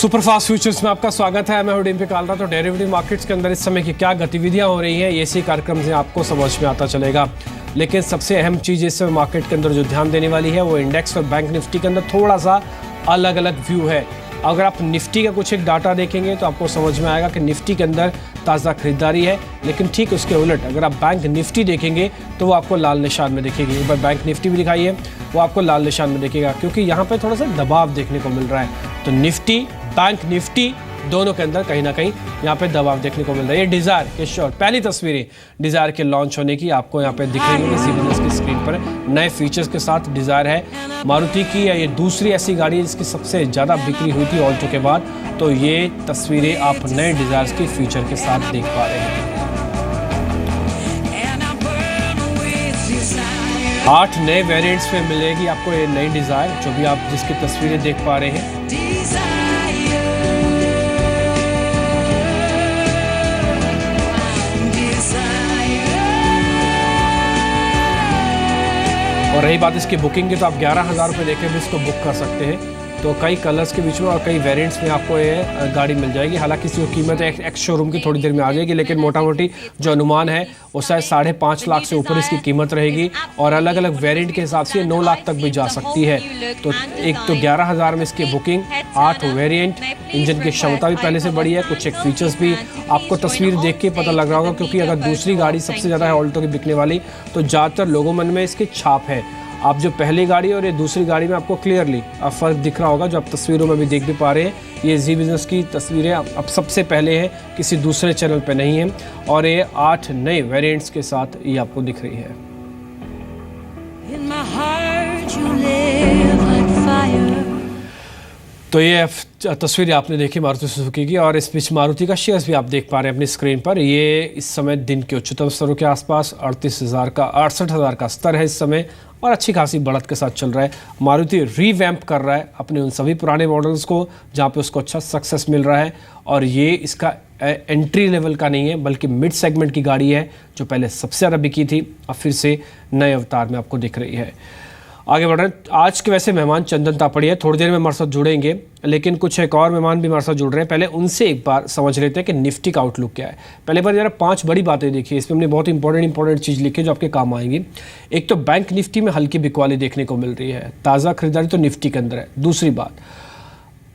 Superfast futures में आपका स्वागत है। मैं हूं डिम्पी कालरा। तो डेरिवेटिव मार्केट्स के अंदर इस समय की क्या गतिविधियां हो रही हैं, ये इसी कार्यक्रम से आपको समझ में आता चलेगा। लेकिन सबसे अहम चीज़ इस समय मार्केट के अंदर जो ध्यान देने वाली है वो इंडेक्स और बैंक निफ्टी के अंदर थोड़ा सा अलग अलग व्यू है। अगर आप निफ्टी का कुछ एक डाटा देखेंगे तो आपको समझ में आएगा कि निफ्टी के अंदर ताज़ा खरीदारी है, लेकिन ठीक उसके उलट अगर आप बैंक निफ्टी देखेंगे तो वो आपको लाल निशान में दिखेगी। एक बार बैंक निफ्टी भी दिखाई है, वो आपको लाल निशान में दिखेगा, क्योंकि यहाँ पे थोड़ा सा दबाव देखने को मिल रहा है। तो निफ्टी, बैंक निफ्टी दोनों के अंदर कहीं ना कहीं यहाँ पे दबाव देखने को मिल रहा है। ये डिज़ायर के श्योर पहली तस्वीरें डिज़ायर के लॉन्च होने की आपको यहाँ पे दिख रही है इसी बिजनेस की स्क्रीन पर। नए फीचर्स के साथ डिज़ायर है मारुति की, ये दूसरी ऐसी गाड़ी है जिसकी सबसे ज़्यादा बिक्री हुई थी ऑल्टो के बाद। तो ये तस्वीरें आप नए डिज़ायर के फीचर के साथ देख पा रहे हैं। 8 नए वेरिएंट्स में मिलेगी आपको ये नई डिज़ायर, जो भी आप जिसकी तस्वीरें देख पा रहे हैं। और रही बात इसकी बुकिंग की, तो आप 11,000 रुपये देके भी इसको बुक कर सकते हैं। तो कई कलर्स के बीच में और कई वेरिएंट्स में आपको ये गाड़ी मिल जाएगी। हालांकि इसकी कीमत एक्स शोरूम की थोड़ी देर में आ जाएगी, लेकिन मोटा मोटी जो अनुमान है वो शायद 5.5 लाख से ऊपर इसकी कीमत रहेगी। और अलग अलग वेरिएंट के हिसाब से 9 लाख तक भी जा सकती है। तो एक तो 11,000 में इसकी बुकिंग, 8 वेरिएंट, इंजन की क्षमता भी पहले से बड़ी है, कुछ एक फीचर्स भी आपको तस्वीर देख के पता लग रहा होगा। क्योंकि अगर दूसरी गाड़ी सबसे ज़्यादा है ऑल्टो की बिकने वाली, तो ज़्यादातर लोगों मन में इसकी छाप है। आप जो पहली गाड़ी और ये दूसरी गाड़ी में आपको क्लियरली फ़र्क दिख रहा होगा, जो आप तस्वीरों में भी देख भी पा रहे हैं। ये जी बिज़नेस की तस्वीरें अब सबसे पहले हैं, किसी दूसरे चैनल पे नहीं है। और ये 8 नए वेरिएंट्स के साथ ये आपको दिख रही है। तो ये तस्वीर आपने देखी मारुति सुजुकी की, और इस बीच मारुति का शेयर्स भी आप देख पा रहे हैं अपनी स्क्रीन पर। ये इस समय दिन के उच्चतम स्तरों के आसपास 68,000 का स्तर है इस समय, और अच्छी खासी बढ़त के साथ चल रहा है। मारुति रीवैम्प कर रहा है अपने उन सभी पुराने मॉडल्स को जहाँ पे उसको अच्छा सक्सेस मिल रहा है। और ये इसका एंट्री लेवल का नहीं है, बल्कि मिड सेगमेंट की गाड़ी है, जो पहले सबसे ज़्यादा बिकी थी, अब फिर से नए अवतार में आपको दिख रही है। आगे बढ़ रहे हैं। आज के वैसे मेहमान चंदन तापड़ी है, थोड़ी देर में हमारे साथ जुड़ेंगे, लेकिन कुछ एक और मेहमान भी हमारे साथ जुड़ रहे हैं। पहले उनसे एक बार समझ लेते हैं कि निफ्टी का आउटलुक क्या है। पहले बार जरा 5 बड़ी बातें देखिए, इसमें हमने बहुत इंपॉर्टेंट चीज़ लिखी है जो आपके काम आएंगी। एक तो बैंक निफ्टी में हल्की बिकवाली देखने को मिल रही है, ताज़ा खरीदारी तो निफ्टी के अंदर है। दूसरी बात,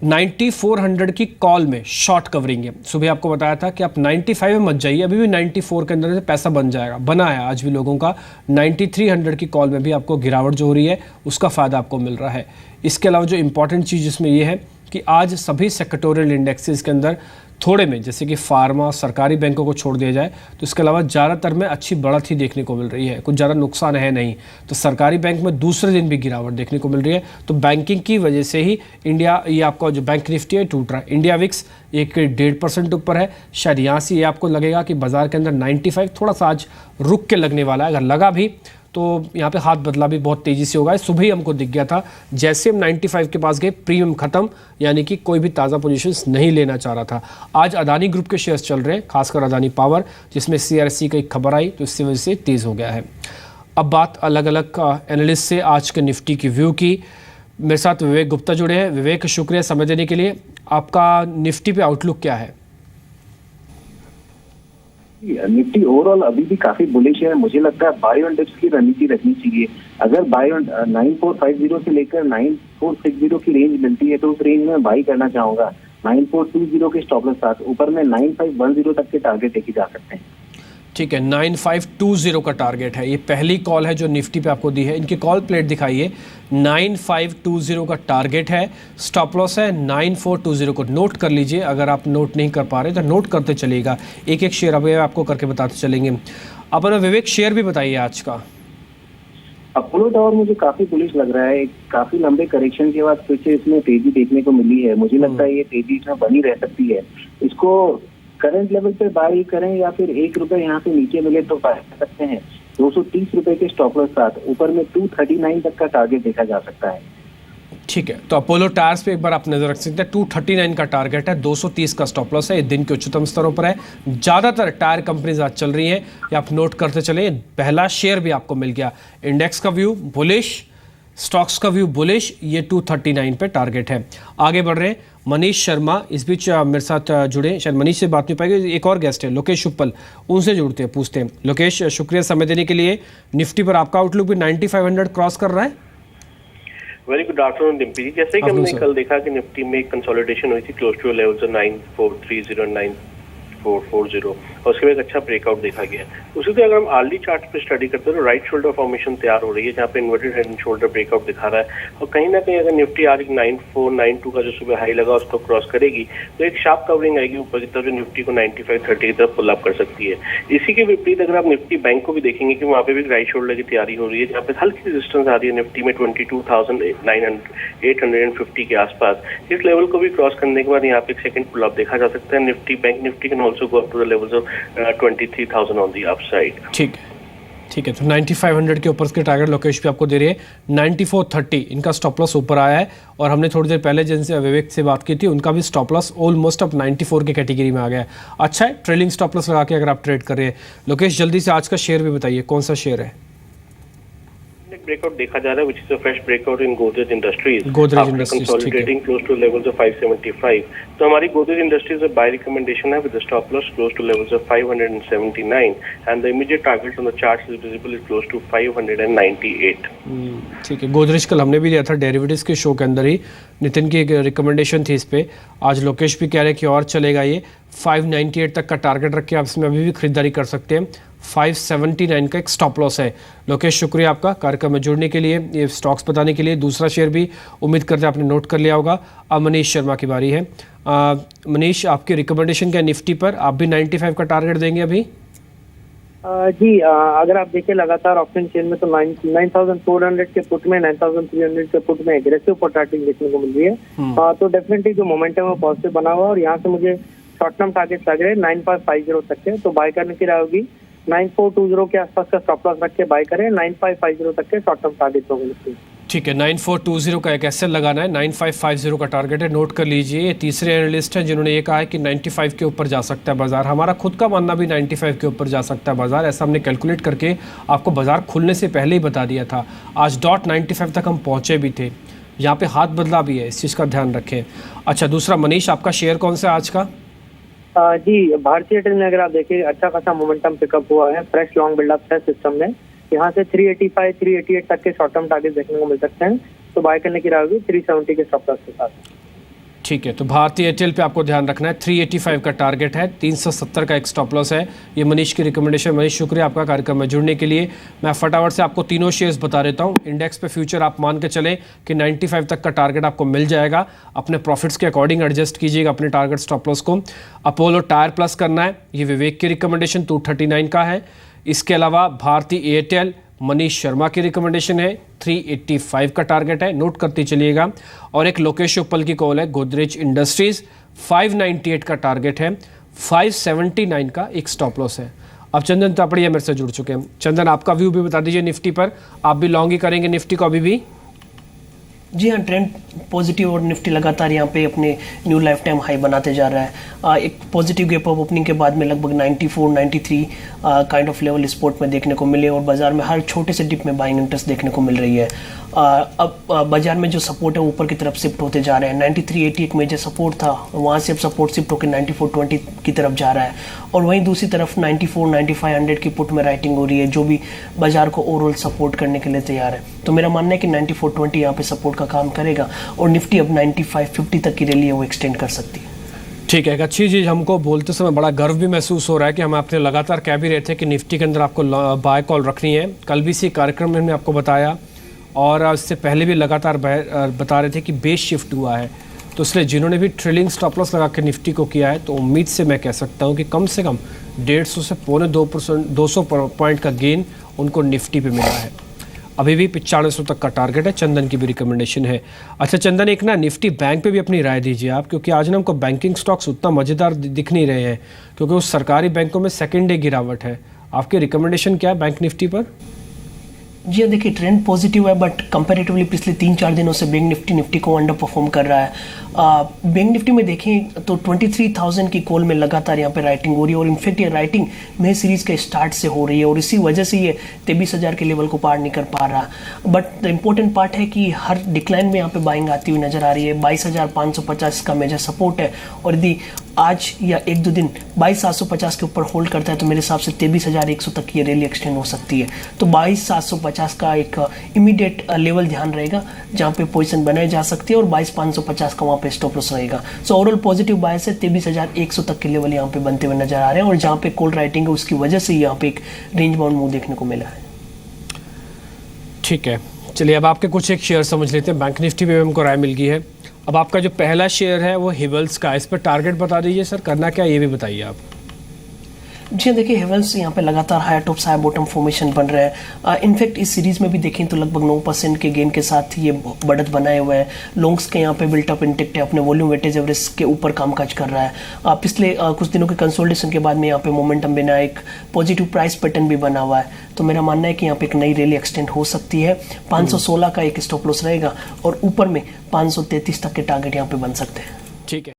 9400 की कॉल में शॉर्ट कवरिंग है। सुबह आपको बताया था कि आप 95 में मत जाइए, अभी भी 94 के अंदर से पैसा बन जाएगा, बना है आज भी लोगों का। 9300 की कॉल में भी आपको गिरावट जो हो रही है उसका फ़ायदा आपको मिल रहा है। इसके अलावा जो इंपॉर्टेंट चीज़ इसमें यह है कि आज सभी सेक्टोरियल इंडेक्सेस के अंदर थोड़े में, जैसे कि फार्मा, सरकारी बैंकों को छोड़ दिया जाए तो इसके अलावा ज़्यादातर में अच्छी बढ़त ही देखने को मिल रही है, कुछ ज़्यादा नुकसान है नहीं। तो सरकारी बैंक में दूसरे दिन भी गिरावट देखने को मिल रही है। तो बैंकिंग की वजह से ही इंडिया, ये आपका जो बैंक निफ्टी है टूट रहा है। इंडिया विक्स 1.5% ऊपर है। शायद यहाँ से ये आपको लगेगा कि बाजार के अंदर 95 थोड़ा सा आज रुक के लगने वाला है। अगर लगा भी तो यहाँ पे हाथ बदला भी बहुत तेज़ी से होगा। सुबह ही हमको दिख गया था, जैसे हम 95 के पास गए प्रीमियम ख़त्म, यानी कि कोई भी ताज़ा पोजीशंस नहीं लेना चाह रहा था। आज अदानी ग्रुप के शेयर्स चल रहे हैं, खासकर अदानी पावर, जिसमें CRSE का एक खबर आई तो इसकी वजह से तेज़ हो गया है। अब बात अलग अलग एनालिस्ट से आज के निफ्टी की व्यू की। मेरे साथ विवेक गुप्ता जुड़े हैं। विवेक, शुक्रिया समय देने के लिए। आपका निफ्टी पे आउटलुक क्या है? निफ्टी ओवरऑल अभी भी काफी बुलिश है। मुझे लगता है बाय ऑन डिप्स की रणनीति रखनी चाहिए। अगर बाय ऑन 9450 से लेकर 9460 की रेंज मिलती है तो उस रेंज में बाई करना चाहूंगा। 9420 के स्टॉप लॉस साथ ऊपर में 9510 तक के टारगेट देखे जा सकते हैं। ठीक है, 9520 का टारगेट है। ये पहली कॉल है जो निफ्टी पे आपको दी है। इनकी कॉल प्लेट दिखाइए। 9520 का टारगेट है, स्टॉप लॉस है 9420 को नोट कर लीजिए। अगर आप नोट नहीं कर पा रहे तो नोट करते चलिएगा, एक एक शेयर अभी आपको करके बताते चलेंगे। अपना विवेक शेयर भी बताइए आज का। अपोलो टावर मुझे काफी बुलिश लग रहा है। काफी लंबे करेक्शन के बाद फिर से इसमें तेजी देखने को मिली है। मुझे लगता है ये तेजी इसमें बनी रह सकती है। इसको करंट लेवल पे बाई करें या फिर 1 रुपए यहाँ से नीचे मिले तो बाई कर सकते हैं। 230 रुपए के स्टॉप लॉस साथ ऊपर में 239 तक का टारगेट देखा जा सकता है। ठीक है, तो अपोलो टायर्स पे एक बार आप नजर रख सकते हैं। 239 का टारगेट है, 230 का स्टॉप लॉस है। ये दिन के उच्चतम स्तरों पर है। ज़्यादातर टायर कंपनीज आज चल रही हैं, ये आप नोट करते चले। पहला शेयर भी आपको मिल गया। इंडेक्स का व्यू बुलिश, स्टॉक्स का व्यू बुलिश, ये 239 पे टारगेट है। आगे बढ़ रहे हैं। मनीष शर्मा इस बीच मेरे साथ जुड़े, शायद मनीष से बात नहीं पाएगी, एक और गेस्ट है लोकेश उपल, उनसे जुड़ते हैं, पूछते हैं। लोकेश, शुक्रिया समय देने के लिए। निफ्टी पर आपका आउटलुक भी 9500 क्रॉस कर रहा है। वेरी गुड आफ्टरनून डिम्पी जी। जैसे कि हमने कल देखा कि निफ्टी में कंसोलिडेशन हुई थी क्लोज टू लेवल्स 9430 9440 और उसके बाद एक अच्छा ब्रेकआउट देखा गया। उसी तरह अगर हम आर्ली चार्ट पे स्टडी करते हैं तो राइट शोल्डर फॉर्मेशन तैयार हो रही है जहाँ पे inverted head and shoulder breakout दिखा रहा है और कहीं ना कहीं अगर निफ्टी आज 9492 का जो सुबह हाई लगा उसको क्रॉस करेगी तो एक शार्प कवरिंग आएगी ऊपर की तरफ जो निफ्टी को 9530 की तरफ पुल अप कर सकती है। इसी के विपरीत अगर आप निफ्टी बैंक को भी देखेंगे कि वहाँ पे भी राइट शोल्डर की तैयारी हो रही है जहाँ पे हल्की रेजिस्टेंस आ रही है निफ्टी में 22,850 के आसपास। इस लेवल को भी क्रॉस करने के बाद यहाँ पे एक सेकंड पुल अप देखा जा सकता है। Nifty bank Nifty can also go up to the levels of 23,000 on the upside. ठीक है, तो 9500 के ऊपर के टारगेट लोकेश भी आपको दे रही है। 9430 इनका स्टॉप लॉस ऊपर आया है और हमने थोड़ी देर पहले जिनसे विवेक से बात की थी उनका भी स्टॉप लॉस ऑलमोस्ट अब 94 की कैटेगरी में आ गया है। अच्छा है, ट्रेलिंग स्टॉप लॉस लगा के अगर आप ट्रेड कर रहे हैं। लोकेश, जल्दी से आज का शेयर भी बताइए, कौन सा शेयर है? ब्रेकआउट देखा जा रहा है, which is a fresh breakout in Godrej Industries. Godrej Industries, consolidating close to levels of 575. तो हमारी Godrej Industries में buy recommendation है with the stop loss close to levels of 579 and the immediate target on the charts is visible is close to 598. ठीक है, गोदरेज कल हमने भी लिया था डेरिवेटिव्स के शो के अंदर ही, नितिन की एक रिकमेंडेशन थी इस पे। आज लोकेश भी कह रहे हैं कि और चलेगा ये 598 तक का टारगेट रख के आप इसमें अभी भी खरीदारी कर सकते हैं। 579 का एक स्टॉप लॉस है। लोकेश, शुक्रिया आपका कार्यक्रम में जुड़ने के लिए, ये स्टॉक्स बताने के लिए। दूसरा शेयर भी उम्मीद करते हैं आपने नोट कर लिया होगा। अब मनीष शर्मा की बारी है। मनीष, आपकी रिकमेंडेशन क्या है निफ्टी पर? आप भी 95 का टारगेट देंगे अभी? जी, अगर आप देखिए लगातार ऑप्शन चेन में तो 9400 के पुट में 9300 के पुट में एग्रेसिव पोटाटिंग देखने को मिल रही है। तो डेफिनेटली जो मोमेंटम है पॉजिटिव बना हुआ और यहाँ से मुझे शॉर्ट टर्म टारगेट लग रहे हैं 9550 तक के, तो बाय करने की राय होगी 9420 के आसपास का स्टॉप लॉस रख के बाय करें। 9550 तक के शॉर्ट टर्म टारगेट होंगे। ठीक है, 9420 का एक एसएल लगाना है, 9550 का टारगेट है, नोट कर लीजिए। ये तीसरे एनालिस्ट हैं जिन्होंने ये कहा है कि 95 के ऊपर जा सकता है बाजार। हमारा खुद का मानना भी 95 के ऊपर जा सकता है बाजार, ऐसा हमने कैलकुलेट करके आपको बाजार खुलने से पहले ही बता दिया था। आज .95 तक हम पहुँचे भी थे, यहाँ पे हाथ बदला भी है, इस चीज़ का ध्यान रखें। अच्छा, दूसरा मनीष, आपका शेयर कौन सा है आज का? जी, भारतीय एयरटेल में अगर आप देखिए अच्छा खासा मोमेंटम पिकअप हुआ है, फ्रेश लॉन्ग बिल्डअप है सिस्टम में। यहाँ से 385 388 तक के शॉर्ट टर्म टारगेट देखने को मिल सकते हैं, तो बाय करने की राय होगी 370 के स्टॉप लॉस के साथ। ठीक है, तो भारतीय एयरटेल पे आपको ध्यान रखना है। 385 का टारगेट है, 370 का एक स्टॉप लॉस है। ये मनीष की रिकमेंडेशन। मनीष, शुक्रिया आपका कार्यक्रम में जुड़ने के लिए। मैं फटाफट से आपको तीनों शेयर्स बता देता हूँ। इंडेक्स पे फ्यूचर आप मान के चलें कि 95 तक का टारगेट आपको मिल जाएगा। अपने प्रॉफिट्स के अकॉर्डिंग एडजस्ट कीजिएगा अपने टारगेट स्टॉप लॉस को। अपोलो टायर प्लस करना है, ये विवेक की रिकमेंडेशन 239 का है। इसके अलावा भारतीय एयरटेल मनीष शर्मा की रिकमेंडेशन है, 385 का टारगेट है, नोट करते चलिएगा। और एक लोकेश उपल की कॉल है, गोदरेज इंडस्ट्रीज 598 का टारगेट है, 579 का एक स्टॉप लॉस है। अब चंदन तापड़िया मेरे से जुड़ चुके हैं। चंदन, आपका व्यू भी बता दीजिए निफ्टी पर। आप भी लॉन्ग ही करेंगे निफ्टी को अभी भी? जी हाँ, ट्रेंड पॉजिटिव और निफ्टी लगातार यहाँ पे अपने न्यू लाइफ टाइम हाई बनाते जा रहा है। एक पॉजिटिव गैप अप ओपनिंग के बाद में लगभग 94 93 काइंड ऑफ लेवल स्पोर्ट में देखने को मिले और बाजार में हर छोटे से डिप में बाइंग इंटरेस्ट देखने को मिल रही है। अब बाजार में जो सपोर्ट है ऊपर की तरफ शिफ्ट होते जा रहे हैं। 9380 एक मेजर सपोर्ट था, वहाँ से अब सपोर्ट शिफ्ट होकर 9420 की तरफ जा रहा है और वहीं दूसरी तरफ 94 9500 की पुट में राइटिंग हो रही है जो भी बाजार को ओवरऑल सपोर्ट करने के लिए तैयार है। तो मेरा मानना है कि 9420 यहाँ पे सपोर्ट का काम करेगा और निफ्टी अब 9550 तक की रैली है वो एक्सटेंड कर सकती है। ठीक है, एक अच्छी चीज़ हमको बोलते समय बड़ा गर्व भी महसूस हो रहा है कि हम आपने लगातार कह भी रहे थे कि निफ्टी के अंदर आपको बाय कॉल रखनी है। कल भी इसी कार्यक्रम में हमने आपको बताया और इससे पहले भी लगातार बता रहे थे कि बेस शिफ्ट हुआ है। तो इसलिए जिन्होंने भी ट्रेलिंग स्टॉप लॉस लगा के निफ्टी को किया है तो उम्मीद से मैं कह सकता हूँ कि कम से कम 150 से 2% 200 पॉइंट का गेन उनको निफ्टी पे मिला है। अभी भी 9500 तक का टारगेट है। चंदन की भी रिकमेंडेशन है। अच्छा चंदन, एक ना निफ्टी बैंक पे भी अपनी राय दीजिए आप, क्योंकि आज ना हमको बैंकिंग स्टॉक्स उतना मज़ेदार दिख नहीं रहे हैं क्योंकि उस सरकारी बैंकों में सेकेंड डे गिरावट है। आपकी रिकमेंडेशन क्या है बैंक निफ्टी पर? जी हाँ, देखिए ट्रेंड पॉजिटिव है बट कंपैरेटिवली पिछले 3-4 दिनों से बैंक निफ्टी को अंडर परफॉर्म कर रहा है। बैंक निफ्टी में देखें तो 23,000 की कॉल में लगातार यहाँ पे राइटिंग हो रही है और इनफैक्ट ये राइटिंग मई सीरीज के स्टार्ट से हो रही है और इसी वजह से ये 23,000 के लेवल को पार नहीं कर पा रहा। बट द इम्पोर्टेंट पार्ट है कि हर डिक्लाइन में यहाँ पे बाइंग आती हुई नजर आ रही है। 22,550 का मेजर सपोर्ट है और यदि आज या 1-2 दिन 22,750 के ऊपर होल्ड करता है तो मेरे हिसाब से 23,100 तक की रैली एक्सटेंड हो सकती है। तो 22,750 का एक इमीडिएट लेवल ध्यान रहेगा जहाँ पे पोजीशन बनाई जा सकती है और 22,550 का वहाँ पे स्टॉप लॉस रहेगा। सो ओवरऑल पॉजिटिव बायस है, 23,100 तक के लेवल यहाँ पे बनते हुए नजर आ रहे हैं और जहाँ पे कॉल राइटिंग है उसकी वजह से यहाँ पे एक रेंज बाउंड मूव देखने को मिला है। ठीक है, चलिए अब आपके कुछ एक शेयर समझ लेते हैं। बैंक निफ्टी पे हमको राय मिल गई है। अब आपका जो पहला शेयर है वो हेवल्स का, इस पर टारगेट बता दीजिए सर, करना क्या ये भी बताइए आप। जी देखिए हेवल्स यहाँ पे लगातार higher tops higher bottom formation बन रहे हैं। इनफैक्ट इस सीरीज में भी देखें तो लगभग 9% के गेन के साथ ये बढ़त बनाए हुए हैं। लॉन्ग्स के यहाँ पे बिल्टअप इंटेक्ट है, अपने वॉल्यूम वेटेज एवरेज के ऊपर कामकाज कर रहा है। पिछले कुछ दिनों के कंसोलिडेशन के बाद में यहाँ पे मोमेंटम बिना एक पॉजिटिव प्राइस पैटर्न भी बना हुआ है। तो मेरा मानना है कि यहाँ पे एक नई रैली एक्सटेंड हो सकती है। 516 का एक स्टॉप लॉस रहेगा और ऊपर में 533 तक के टारगेट यहाँ पे बन सकते हैं। ठीक है।